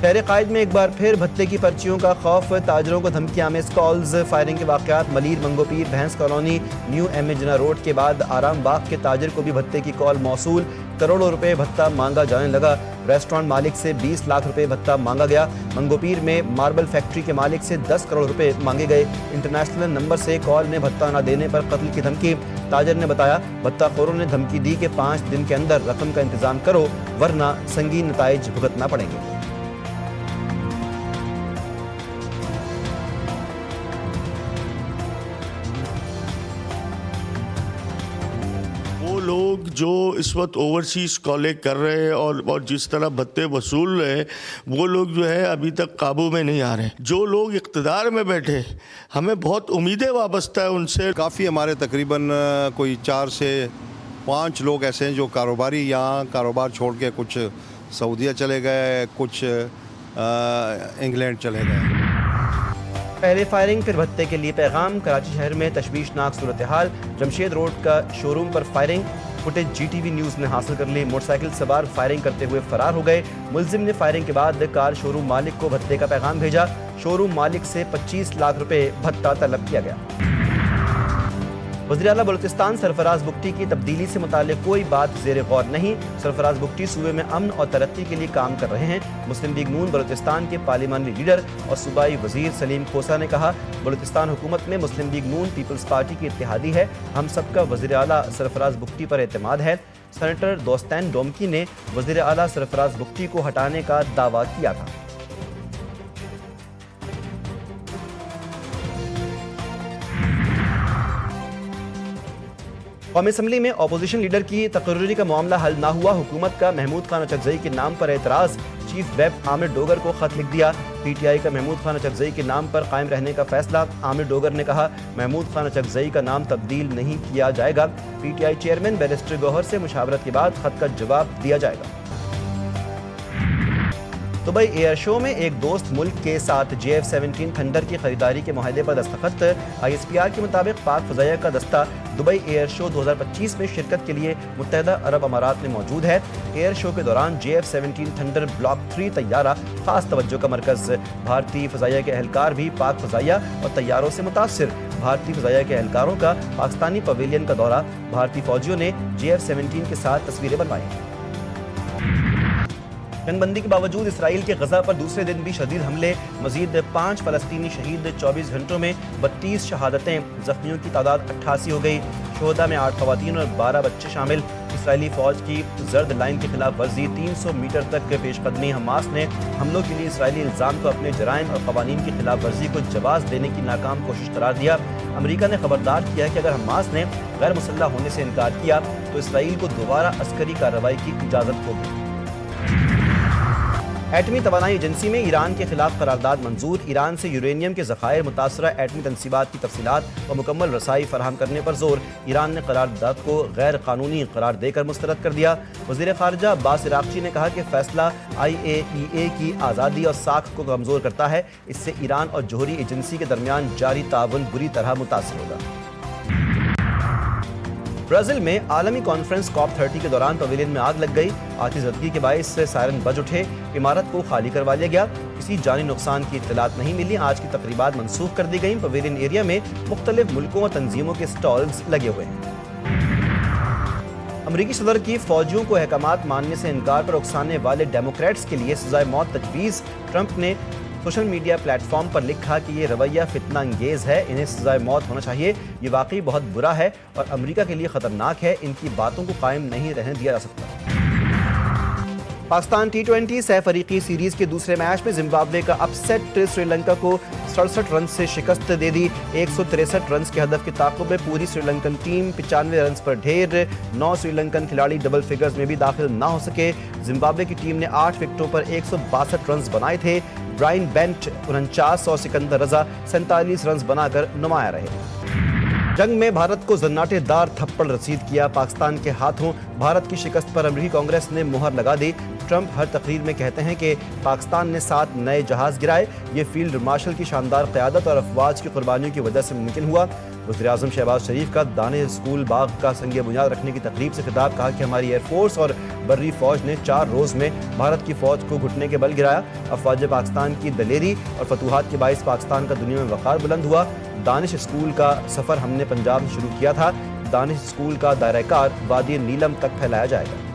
शहर قائد میں ایک بار پھر بھتے کی پرچیوں کا خوف، تاجروں کو دھمکیاں آمیز کالز، فائرنگ کے واقعات ملیر، منگو پیر، بھینس کالونی، نیو ایم اے جنا روڈ کے بعد آرام باغ کے تاجر کو بھی بھتے کی کال موصول، کروڑوں روپے بھتہ مانگا جانے لگا، ریسٹورانٹ مالک سے 20 لاکھ روپے بھتہ مانگا گیا، منگو پیر میں ماربل فیکٹری کے مالک سے 10 کروڑ روپے مانگے گئے، انٹرنیشنل نمبر سے کال میں بھتہ نہ دینے پر قتل کی دھمکی، تاجر نے بتایا بھتہ خوروں نے دھمکی دی کہ 5 دن کے اندر رقم کا انتظام کرو ورنہ سنگین نتائج بھگتنا پڑیں گے۔ وہ لوگ جو اس وقت اوورسیز کالیں کر رہے ہیں اور جس طرح بھتے وصول رہے ہیں، وہ لوگ جو ہے ابھی تک قابو میں نہیں آ رہے۔ جو لوگ اقتدار میں بیٹھے، ہمیں بہت امیدیں وابستہ ہیں ان سے۔ کافی ہمارے تقریباً کوئی 4 سے 5 لوگ ایسے ہیں جو کاروباری یہاں کاروبار چھوڑ کے کچھ سعودیہ چلے گئے، کچھ انگلینڈ چلے گئے۔ پہلے فائرنگ پھر بھتے کے لیے پیغام، کراچی شہر میں تشویشناک صورتحال، جمشید روڈ کا شو روم پر firing, footage G T V news نے حاصل کر لی، موٹر سائیکل سوار فائرنگ کرتے ہوئے فرار ہو گئے، ملزم نے فائرنگ کے بعد کار شو روم مالک کو بھتے کا پیغام بھیجا، شو روم مالک سے 25 لاکھ روپے بھتہ طلب کیا گیا۔ وزیراعلیٰ بلوچستان سرفراز بگٹی کی تبدیلی سے متعلق کوئی بات زیر غور نہیں، سرفراز بگٹی صوبے میں امن اور ترقی کے لیے کام کر رہے ہیں، مسلم لیگ نون بلوچستان کے پارلیمانی لیڈر اور صوبائی وزیر سلیم کھوسہ نے کہا بلوچستان حکومت میں مسلم لیگ نون پیپلز پارٹی کی اتحادی ہے، ہم سب کا وزیراعلیٰ سرفراز بگٹی پر اعتماد ہے۔ سینیٹر دوستین ڈومکی نے وزیراعلیٰ سرفراز بگٹی کو ہٹانے کا دعویٰ کیا تھا۔ قومی اسمبلی میں اپوزیشن لیڈر کی تقرری کا معاملہ حل نہ ہوا، حکومت کا محمود خان اچکزئی کے نام پر اعتراض، چیف ویپ عامر ڈوگر کو خط لکھ دیا، پی ٹی آئی کا محمود خان اچکزئی کے نام پر قائم رہنے کا فیصلہ، عامر ڈوگر نے کہا محمود خان اچکزئی کا نام تبدیل نہیں کیا جائے گا، P T I chairman barrister Gohar سے مشاورت کے بعد خط کا جواب دیا جائے گا۔ دبئی ایئر شو میں ایک دوست ملک کے ساتھ JF-17 تھنڈر کی خریداری کے معاہدے پر دستخط، ISPR کے مطابق پاک فضائیہ کا دستہ دبئی ایئر شو 2025 میں شرکت کے لیے متحدہ عرب امارات میں موجود ہے۔ ایئر شو کے دوران JF-17 تھنڈر بلاک 3 طیارہ خاص توجہ کا مرکز، بھارتی فضائیہ کے اہلکار بھی پاک فضائیہ اور طیاروں سے متاثر، بھارتی فضائیہ کے اہلکاروں کا پاکستانی پویلین کا دورہ، بھارتی فوجیوں نے JF-17 کے ساتھ تصویریں بنوائی۔ جنگ بندی کے باوجود اسرائیل کے غزہ پر دوسرے دن بھی شدید حملے، مزید 5 فلسطینی شہید، 24 گھنٹوں میں 32 شہادتیں، زخمیوں کی تعداد 88 ہو گئی، شہداء میں 8 خواتین اور 12 بچے شامل۔ اسرائیلی فوج کی زرد لائن کی خلاف ورزی، 300 میٹر تک پیش قدمی، حماس نے حملوں کے لیے اسرائیلی الزام کو اپنے جرائم اور قوانین کی خلاف ورزی کو جواز دینے کی ناکام کوشش قرار دیا۔ امریکہ نے خبردار کیا کہ اگر حماس نے غیر مسلح ہونے سے انکار کیا تو اسرائیل کو دوبارہ عسکری کارروائی کی اجازت ہوگی۔ ایٹمی توانائی ایجنسی میں ایران کے خلاف قرارداد منظور، ایران سے یورینیم کے ذخائر، متاثرہ ایٹمی تنصیبات کی تفصیلات و مکمل رسائی فراہم کرنے پر زور، ایران نے قرارداد کو غیر قانونی قرار دے کر مسترد کر دیا۔ وزیر خارجہ عباس عراقچی نے کہا کہ فیصلہ IAEA کی آزادی اور ساکھ کو کمزور کرتا ہے، اس سے ایران اور جوہری ایجنسی کے درمیان جاری تعاون بری طرح متاثر ہوگا۔ برازیل میں عالمی کانفرنس COP30 کے دوران پویلین میں آگ لگ گئی، آتش زدگی کے باعث سائرن بج اٹھے، عمارت کو خالی کروا لیا گیا، کسی جانی نقصان کی اطلاعات نہیں ملی، آج کی تقریبات منسوخ کر دی گئیں، پویلین ایریا میں مختلف ملکوں اور تنظیموں کے سٹالز لگے ہوئے ہیں۔ امریکی صدر کی فوجیوں کو احکامات ماننے سے انکار پر اکسانے والے ڈیموکریٹس کے لیے سزائے موت تجویز، ٹرمپ نے سوشل میڈیا پلیٹ فارم پر لکھا کہ یہ رویہ فتنہ انگیز ہے، انہیں سزائے موت ہونا چاہیے، یہ واقعی بہت برا ہے اور امریکہ کے لیے خطرناک ہے، ان کی باتوں کو قائم نہیں رہنے دیا جا سکتا۔ پاکستان T20 سہ فریقی سیریز کے دوسرے میچ میں زمبابوے کا اپ سیٹ سری لنکا کو 67 رنز سے شکست دے دی، 163 رنز کے ہدف کے تعاقب میں پوری سری لنکن ٹیم 95 رنز پر ڈھیر، 9 سری لنکن کھلاڑی ڈبل فگرز میں بھی داخل نہ ہو سکے، زمبابوے کی ٹیم نے 8 وکٹوں پر 162 رنز بنائے تھے، برائن بینٹ 49 اور سکندر رضا 47 رنز بنا کر نمایاں رہے۔ جنگ میں بھارت کو زناٹے دار تھپڑ رسید کیا، پاکستان کے ہاتھوں بھارت کی شکست پر امریکی کانگریس نے مہر لگا دی، ٹرمپ ہر تقریر میں کہتے ہیں کہ پاکستان نے 7 نئے جہاز گرائے، یہ فیلڈ مارشل کی شاندار قیادت اور افواج کی قربانیوں کی وجہ سے ممکن ہوا، वज़ीर-ए-आज़म शहबाज शरीफ का दानिश स्कूल बाग का संग बुनियाद रखने की तकरीब से खिताब। कहा कि हमारी एयरफोर्स और बर्री फौज ने 4 रोज़ में भारत की फौज को घुटने के बल गिराया। अफवाज पाकिस्तान की दलेरी और फतूहात के बाइस पाकिस्तान का दुनिया में वक़ार बुलंद हुआ। दानिश स्कूल का सफ़र हमने पंजाब से शुरू किया था। दानिश स्कूल का दायरा-ए-कार वादी नीलम तक फैलाया जाएगा।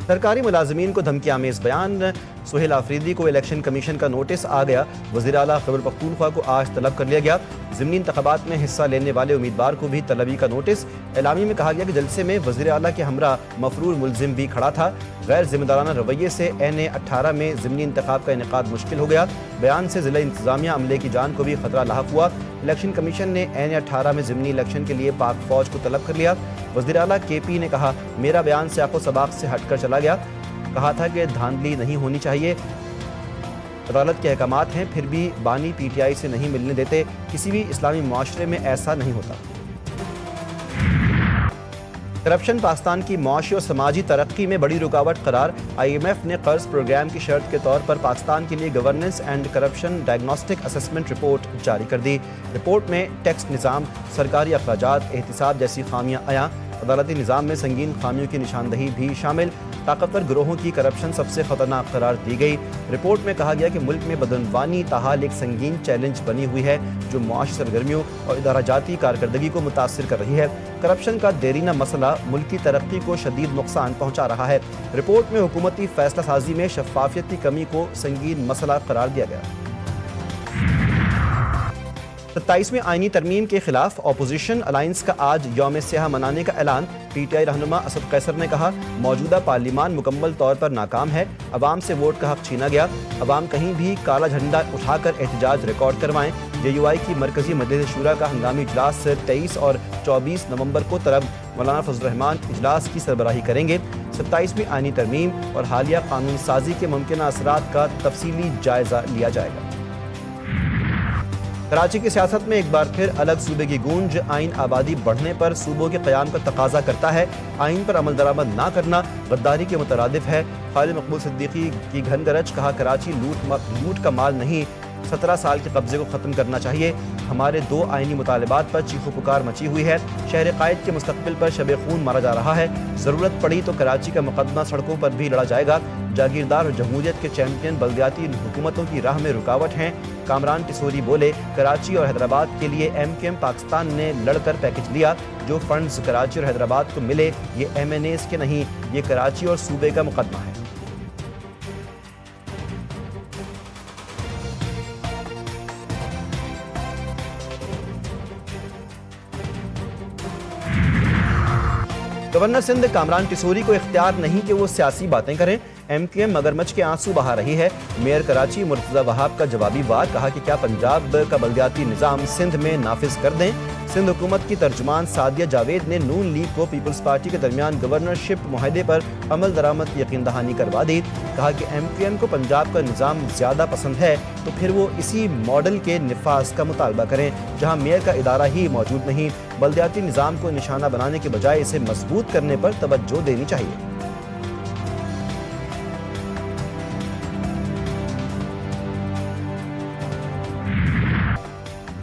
सरकारी मुलाजमीन को धमकी आमेज़ बयान। सुहेल आफरीदी को इलेक्शन कमीशन का नोटिस आ गया। वज़ीर आला खैबर पख्तूनख्वा को आज तलब कर लिया गया। ज़िमनी इंतखाबात में हिस्सा लेने वाले उम्मीदवार को भी तलबी का नोटिस। एलामी में कहा गया कि जलसे में वज़ीर आला के हमरा मफरूर मुलजिम भी खड़ा था। गैर जिम्मेदाराना रवैये से NA 18 में ज़िमनी इंतखाब का इनेकाद मुश्किल हो गया। बयान से ज़िला इंतज़ामिया अमले की जान को भी खतरा लाहक हुआ। इलेक्शन कमीशन ने NA 18 में ज़िमनी इलेक्शन के लिए पाक फौज को तलब कर लिया। वज़ीर आला KP ने कहा, मेरा बयान सियाक़ो सबाक़ से हटकर चला गया। कहा था कि धांधली नहीं होनी चाहिए। अदालत के अहकामात हैं, फिर भी बानी PTI से नहीं मिलने देते। किसी भी इस्लामी मुआशरे में ऐसा नहीं होता। करप्शन पाकिस्तान की माशी और समाजी तरक्की में बड़ी रुकावट करार। IMF ने कर्ज प्रोग्राम की शर्त के तौर पर पाकिस्तान के लिए governance and corruption diagnostic assessment report जारी कर दी। रिपोर्ट में टैक्स निज़ाम, सरकारी अखराजात, एहतिसाब जैसी खामियां आयां। अदालती निज़ाम में संगीन खामियों की निशानदही भी शामिल। ताकतवर गिरोहों की करप्शन सबसे खतरनाक करार दी गई। रिपोर्ट में कहा गया कि मुल्क में बदनवानी ताहाल एक संगीन चैलेंज बनी हुई है जो मुआशी सरगर्मियों और इदाराजाती कारकर्दगी को मुतासिर कर रही है। करप्शन का देरीना मसला मुल्क की तरक्की को शदीद नुकसान पहुँचा रहा है। रिपोर्ट में हुकूमती फैसला साजी में शफाफियत की कमी को संगीन मसला करार दिया गया। 27वें आईनी तरमीम के खिलाफ अपोजिशन अलायंस का आज यौम स्याह मनाने का ऐलान। PTI रहनुमा असद कैसर ने कहा, मौजूदा पार्लिमान मुकम्मल तौर पर नाकाम है। अवाम से वोट का हक छीना गया। अवाम कहीं भी काला झंडा उठाकर एहतजाज रिकॉर्ड करवाएं। JUI की मरकजी मजलिस शुरा का हंगामी इजलास 23 और 24 नवंबर को तलब मौलाना फजल रहमान इजलास की सरबराही करेंगे। 27वीं आईनी तरमीम और हालिया कानून साजी के मुमकिन असरात का तफसीली जायजा लिया जाएगा। कराची की सियासत में एक बार फिर अलग सूबे की गूंज। आइन आबादी बढ़ने पर सूबों के क़याम का तकाजा करता है। आइन पर अमल दरामद ना करना गद्दारी के मुतरादिफ है। खालिद मकबूल सिद्दीकी की घन गरज। कहा, कराची लूट का माल नहीं, 17 साल के कब्जे को ख़त्म करना चाहिए। हमारे 2 आइनी मुतालबात पर चीखो पुकार मची हुई है। शहर कायद के मुस्तकबिल पर शब खून मारा जा रहा है। ज़रूरत पड़ी तो कराची का मुकदमा सड़कों पर भी लड़ा जाएगा। जागीरदार और जमहूरियत के चैंपियन बल्दियाती हुकूमतों की राह में रुकावट हैं। कामरान टिसोरी बोले, कराची और हैदराबाद के लिए MKM पाकिस्तान ने लड़कर पैकेज लिया। जो फंड्स कराची और हैदराबाद को मिले ये MNAs के नहीं, ये कराची और सूबे का मुकदमा है। गवर्नर सिंध कामरान टिसोरी को इख्तियार नहीं कि वो सियासी बातें करें। MKM मगरमच्छ के आंसू बहा रही है। मेयर कराची मुर्तज़ा वहाब का जवाबी वार। कहा कि क्या पंजाब का बल्दियाती निज़ाम सिंध में नाफिज कर दें। सिंध हुकूमत की तर्जुमान सादिया जावेद ने नून लीग को पीपल्स पार्टी के दरमियान गवर्नरशिप मुआहदे पर अमल दरामद की यकीन दहानी करवा दी। कहा कि MKM को पंजाब का निज़ाम ज़्यादा पसंद है तो फिर वो इसी मॉडल के निफाज का मुतालबा करें जहाँ मेयर का इदारा ही मौजूद नहीं। बल्दियाती निज़ाम को निशाना बनाने के बजाय इसे मजबूत करने पर तवज्जो देनी चाहिए।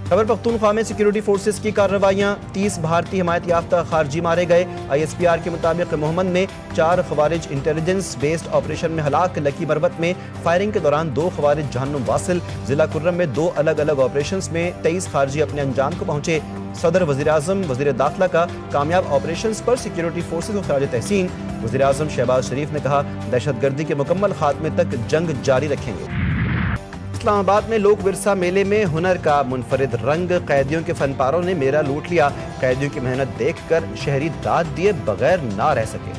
खैबर पख्तूनख्वा में सिक्योरिटी फोर्सेस की कार्रवाइयां। 30 भारतीय हिमायत याफ्ता खारजी मारे गए। ISPR के मुताबिक मोहम्मद में 4 खवारिज इंटेलिजेंस बेस्ड ऑपरेशन में हलाक। लकी मरवत में फायरिंग के दौरान 2 खवारिज जहन्नुम वासिल। जिला कुर्रम में 2 अलग अलग ऑपरेशंस में 23 खारजी अपने अंजाम को पहुंचे। सदर वज़ीर-ए-आज़म वज़ीर दाखिला का कामयाब ऑपरेशंस पर सिक्योरिटी फोर्सेस को खराज तहसीन। वज़ीर-ए-आज़म शहबाज शरीफ ने कहा, दहशतगर्दी के मुकम्मल खात्मे तक जंग जारी रखेंगे। इस्लामाबाद में लोक विरसा मेले में हुनर का मुनफरिद रंग। कैदियों के फनपारों ने मेला लूट लिया। कैदियों की मेहनत देखकर शहरी दाद दिए बगैर ना रह सके।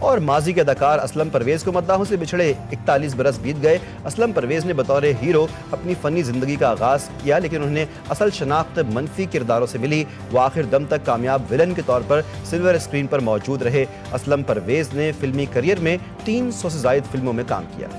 और माजी के अदाकार असलम परवेज को मद्दाहों से बिछड़े 41 बरस बीत गए। असलम परवेज ने बतौर हीरो अपनी फनी जिंदगी का आगाज किया, लेकिन उन्हें असल शनाख्त मनफी किरदारों से मिली। वो आखिर दम तक कामयाब विलन के तौर पर सिल्वर स्क्रीन पर मौजूद रहे। असलम परवेज ने फिल्मी करियर में 300 से ज्यादा फिल्मों में काम किया।